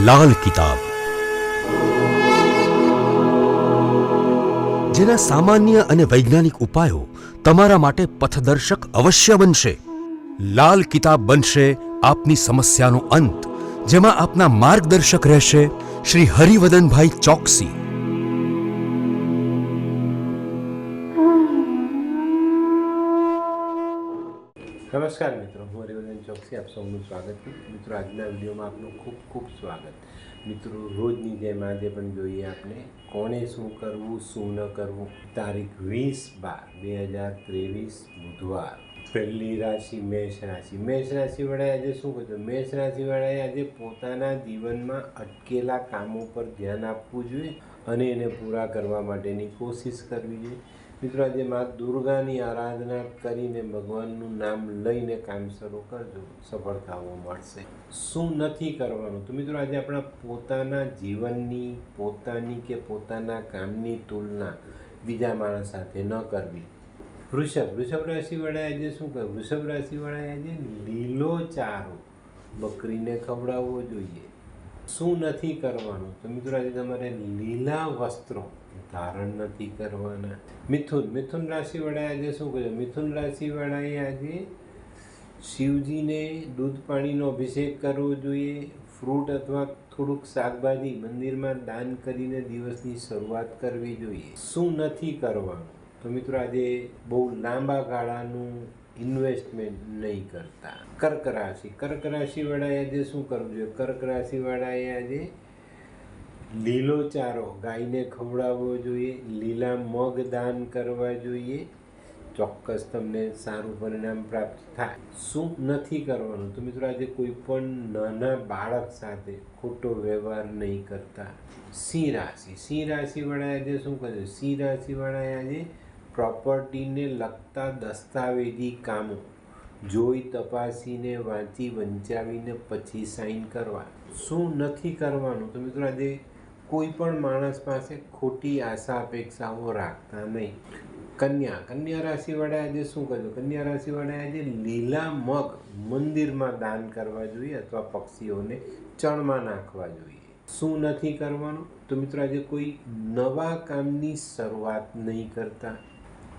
લાલ કિતાબ, જેના સામાન્ય અને વૈજ્ઞાનિક ઉપાયો તમારા માટે પથદર્શક અવશ્ય બનશે. લાલ કિતાબ બનશે આપની સમસ્યાનો અંત, જેમાં આપના માર્ગદર્શક રહેશે શ્રી હરિવદનભાઈ ચોકસી. નમસ્કાર મિત્રો, હું હરિવર્ધન ચોકસી આપ સૌનું સ્વાગત કરું. મિત્રો, આજના વિડીયોમાં આપનું ખૂબ ખૂબ સ્વાગત. મિત્રો, રોજની જેમ આજે પણ જોઈએ આપણે કોણે શું કરવું શું ન કરવું. તારીખ 20/12/2023 બુધવાર. પહેલી રાશિ મેષ રાશિ. મેષ રાશિવાળાએ આજે શું કર્યું? મેષ રાશિવાળાએ આજે પોતાના જીવનમાં અટકેલા કામો પર ધ્યાન આપવું જોઈએ અને એને પૂરા કરવા માટેની કોશિશ કરવી જોઈએ. મિત્રો, આજે મા દુર્ગાની આરાધના કરીને ભગવાનનું નામ લઈને કામ શરૂ કરજો, સફળતાઓ મળશે. શું નથી કરવાનું? તો મિત્રો, આજે આપણા પોતાના જીવનની પોતાના કામની તુલના બીજા માણસ સાથે ન કરવી. વૃષભ રાશિવાળાએ આજે શું કર્યું? વૃષભ રાશિવાળાએ આજે લીલો ચારો બકરીને ખવડાવવો જોઈએ. શું નથી કરવાનું? તો મિત્રો, આજે તમારે લીલા વસ્ત્રો ધારણ નથી કરવાના. મિથુન રાશિવાળાએ આજે શું કર્યું? મિથુન રાશિવાળાએ આજે શિવજીને દૂધ પાણીનો અભિષેક કરવો જોઈએ. ફ્રૂટ અથવા થોડુંક શાકભાજી મંદિરમાં દાન કરીને દિવસની શરૂઆત કરવી જોઈએ. શું નથી કરવાનું? તો મિત્રો, આજે બહુ લાંબા ગાળાનું ઇન્વેસ્ટમેન્ટ નહીં કરતા. કર્ક રાશિવાળાએ આજે શું કરવું જોઈએ? કર્ક રાશિવાળાએ આજે લીલો ચારો ગાયને ખવડાવવો જોઈએ. લીલા મગ દાન કરવા જોઈએ. ચોક્કસ તમને સારું પરિણામ પ્રાપ્ત થાય. શું નથી કરવાનું? તો મિત્રો, આજે કોઈ પણ નાના બાળક સાથે ખોટો વ્યવહાર નહીં કરતા. સિંહ રાશિવાળાએ આજે શું કર્યું? સિંહ રાશિવાળાએ આજે પ્રોપર્ટીને લગતા દસ્તાવેજી કામો જોઈ તપાસીને વાંચી વંચાવીને પછી સાઇન કરવા. શું નથી કરવાનું? તો મિત્રો, આજે કોઈ પણ માણસ પાસે ખોટી આશા અપેક્ષાઓ રાખતા નહીં. કન્યા રાશિવાળાએ આજે શું કર્યું? કન્યા રાશિવાળાએ આજે લીલા મગ મંદિરમાં દાન કરવા જોઈએ અથવા પક્ષીઓને ચણમાં નાખવા જોઈએ. શું નથી કરવાનું? તો મિત્રો, આજે કોઈ નવા કામની શરૂઆત નહીં કરતા.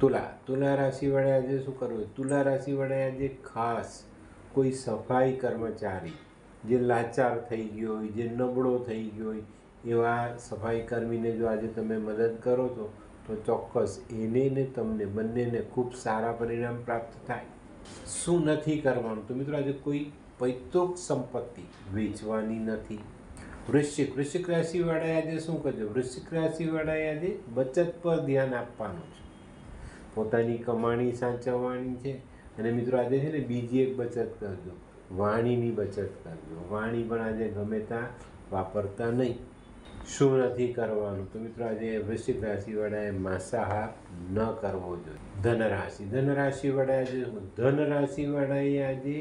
તુલા રાશિવાળાએ આજે શું કરવું? તુલા રાશિવાળાએ આજે ખાસ કોઈ સફાઈ કર્મચારી જે લાચાર થઈ ગયો હોય, જે નબળો થઈ ગયો હોય, એવા સફાઈ કર્મીને જો આજે તમે મદદ કરો છો તો ચોક્કસ એને ને તમને બંનેને ખૂબ સારા પરિણામ પ્રાપ્ત થાય. શું નથી કરવાનું? તો મિત્રો, આજે કોઈ પૈતૃક સંપત્તિ વેચવાની નથી. વૃશ્ચિક રાશિવાળાએ આજે શું કરજો? વૃશ્ચિક રાશિવાળાએ આજે બચત પર ધ્યાન આપવાનું છે. પોતાની કમાણી સાચવવાની છે. અને મિત્રો, આજે છે ને બીજી એક બચત કરજો, વાણીની બચત કરજો. વાણી પણ આજે ગમે ત્યાં વાપરતા નહીં. શું નથી કરવાનું? તો મિત્રો, આજે વૃશ્ચિક રાશિવાળાએ માંસાહાર ન કરવો જોઈએ. ધનરાશિવાળાએ આજે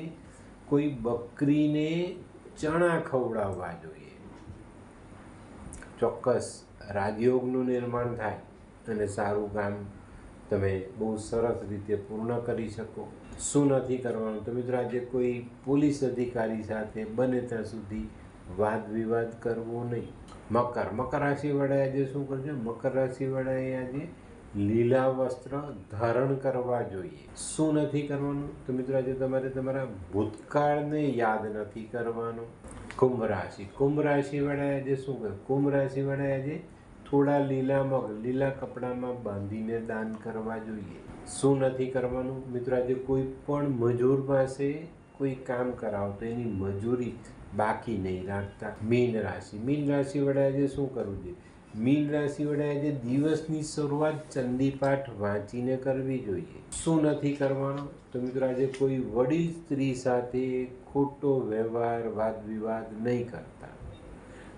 કોઈ બકરીને ચણા ખવડાવવા જોઈએ. ચોક્કસ રાજયોગનું નિર્માણ થાય અને સારું કામ તમે બહુ સરસ રીતે પૂર્ણ કરી શકો. શું નથી કરવાનું? તો મિત્રો, આજે કોઈ પોલીસ અધિકારી સાથે બને ત્યાં સુધી વાદ વિવાદ કરવો નહીં. મકર રાશિવાળાએ આજે શું કરજો? મકર રાશિવાળાએ આજે લીલા વસ્ત્ર ધારણ કરવા જોઈએ. શું નથી કરવાનું? તો મિત્રો, આજે તમારે તમારા ભૂતકાળને યાદ નથી કરવાનો. કુંભ રાશિવાળાએ આજે શું કરે? કુંભ રાશિવાળાએ આજે થોડા લીલા મગ લીલા કપડામાં બાંધીને દાન કરવા જોઈએ. શું નથી કરવાનું? મિત્રો, આજે કોઈ પણ મજૂર પાસે કોઈ કામ કરાવો તો એની મજૂરી બાકી નહીં રાખતા. મીન રાશિવાળાએ આજે શું કરવું જોઈએ? મીન રાશિવાળાએ આજે દિવસની શરૂઆત ચંડીપાઠ વાંચીને કરવી જોઈએ. શું નથી કરવાનું? તો મિત્રો, આજે કોઈ વડીલ સ્ત્રી સાથે ખોટો વ્યવહાર વાદ વિવાદ નહીં કરતા.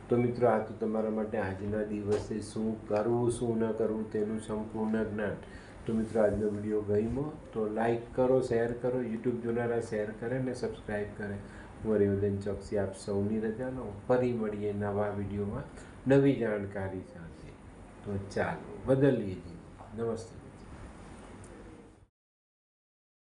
તો મિત્રો, આ તો તમારા માટે આજના દિવસે શું કરવું શું ન કરવું તેનું સંપૂર્ણ જ્ઞાન. તો મિત્રો, આજનો વિડીયો ગમ્યો તો લાઈક કરો, શેર કરો. યુટ્યુબ જોનારા શેર કરે અને સબસ્ક્રાઈબ કરે. હું હરિવર્ધન ચોકસી આપ સૌની રજા લઉં. ફરી મળીએ નવા વિડીયોમાં નવી જાણકારી સાથે. તો ચાલો બદલીએ. નમસ્તે.